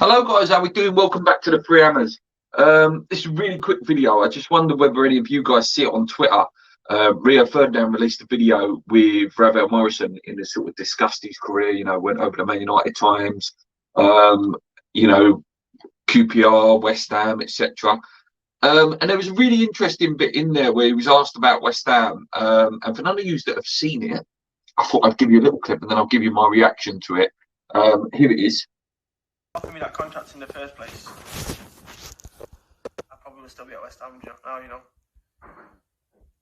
Hello guys, how we doing? Welcome back to the Three Hammers. This is a really quick video. I just wonder whether any of you guys see it on Twitter. Rio Ferdinand released a video with Ravel Morrison in the sort of discussed his career, went over the Man United times, QPR, West Ham, etc. And there was a really interesting bit in there where he was asked about West Ham. And for none of you that have seen it, I thought I'd give you a little clip and then I'll give you my reaction to it. Here it is. Offered me that contract in the first place, I probably would still be at West Ham now,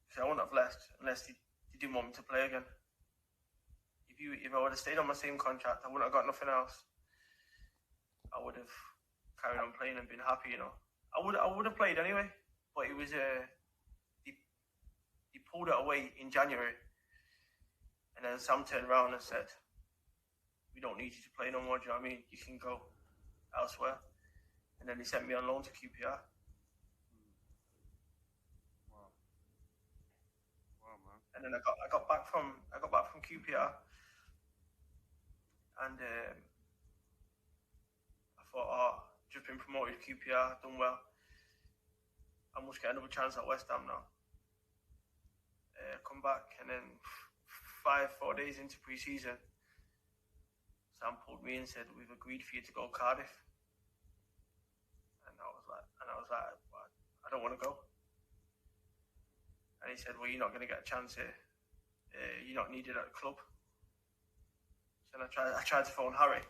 So I wouldn't have left unless he didn't want me to play again. If I would have stayed on my same contract, I wouldn't have got nothing else. I would have carried on playing and been happy, I would have played anyway, but it was he pulled it away in January, and then Sam turned around and said, "We don't need you to play no more. Do you know what I mean? You can go elsewhere." And then he sent me on loan to QPR. Wow, man. And then I got back from QPR, and I thought, just been promoted to QPR, done well. I must get another chance at West Ham now. Come back, and then 4 days into pre-season, Sam pulled me and said, "We've agreed for you to go Cardiff." And I was like, "I don't want to go." And he said, "Well, you're not going to get a chance here. You're not needed at the club." So then I tried to phone Harry,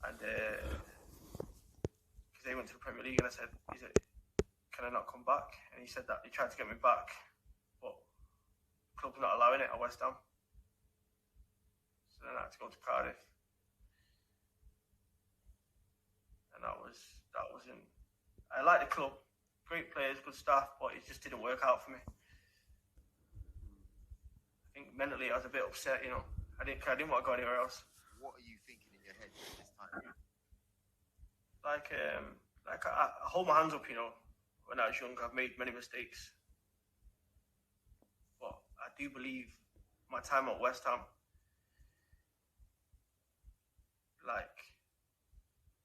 and because they went to the Premier League, and I said, "Can I not come back?" And he said that he tried to get me back, but the club's not allowing it at West Ham. So then I had to go to Cardiff, and that wasn't. I like the club, great players, good staff, but it just didn't work out for me. I think mentally I was a bit upset. I didn't want to go anywhere else. What are you thinking in your head at this time? I hold my hands up. When I was young, I've made many mistakes, but I do believe my time at West Ham,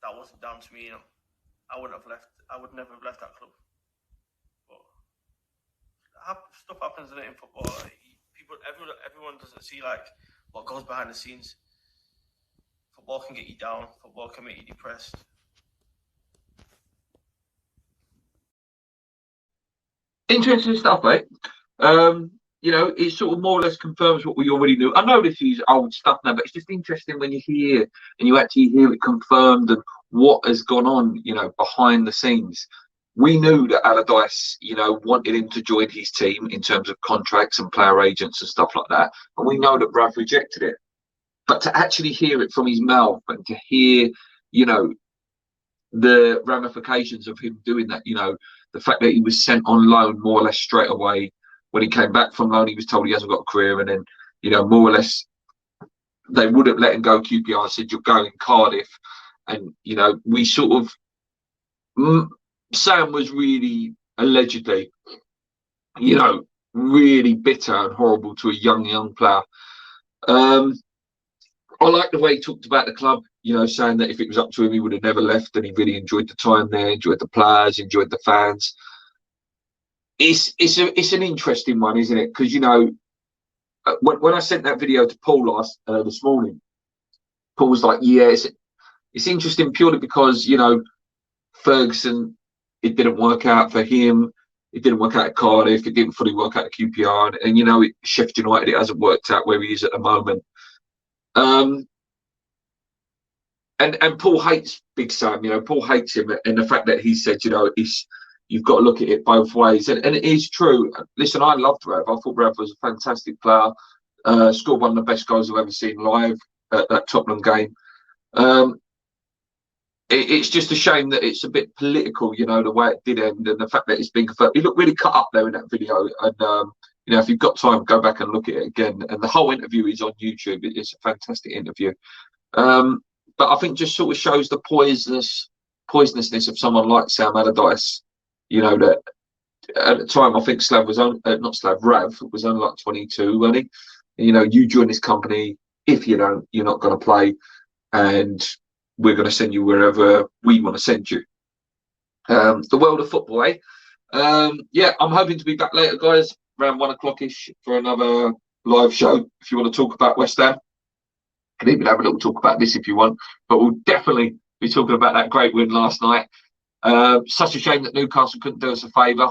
that wasn't down to me, I would never have left that club. But stuff happens in football. Everyone doesn't see what goes behind the scenes. Football can get you down. Football can make you depressed. Interesting stuff, mate. It sort of more or less confirms what we already knew. I know this is old stuff now, but it's just interesting when you hear and you actually hear it confirmed and what has gone on, behind the scenes. We knew that Allardyce, wanted him to join his team in terms of contracts and player agents and stuff like that. And we know that Rav rejected it. But to actually hear it from his mouth and to hear, the ramifications of him doing that, the fact that he was sent on loan more or less straight away. When he came back from loan, he was told he hasn't got a career, and then, more or less, they wouldn't let him go. QPR said, "You're going Cardiff," and we sort of, Sam was really allegedly, really bitter and horrible to a young player. I like the way he talked about the club, saying that if it was up to him, he would have never left, and he really enjoyed the time there, enjoyed the players, enjoyed the fans. It's an interesting one, isn't it? Because when I sent that video to Paul this morning, Paul was like, "Yeah, it's interesting purely because Ferguson, it didn't work out for him. It didn't work out at Cardiff. It didn't fully work out at QPR, and Sheffield United, it hasn't worked out where he is at the moment." And Paul hates Big Sam. Paul hates him, and the fact that he said, you've got to look at it both ways, and it is true. Listen, I loved Rav. I thought Rav was a fantastic player. Scored one of the best goals I've ever seen live at that Tottenham game. It's just a shame that it's a bit political, the way it did end, and the fact that it's been confirmed. He looked really cut up there in that video, and if you've got time, go back and look at it again. And the whole interview is on YouTube. It's a fantastic interview. But I think just sort of shows the poisonousness of someone like Sam Allardyce. That at the time, I think Rav was only like 22, wasn't he? You join this company. If you don't, you're not going to play. And we're going to send you wherever we want to send you. The world of football, eh? Yeah, I'm hoping to be back later, guys, around 1 o'clock-ish for another live show. If you want to talk about West Ham, can even have a little talk about this if you want. But we'll definitely be talking about that great win last night. Such a shame that Newcastle couldn't do us a favour.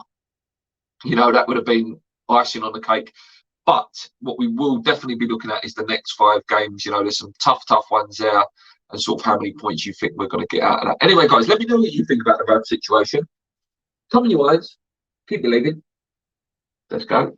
You know, that would have been icing on the cake. But what we will definitely be looking at is the next 5 games. You know, there's some tough ones there, and sort of how many points you think we're going to get out of that. Anyway, guys, let me know what you think about the Rav situation. Come on, you eyes. Keep believing. Let's go.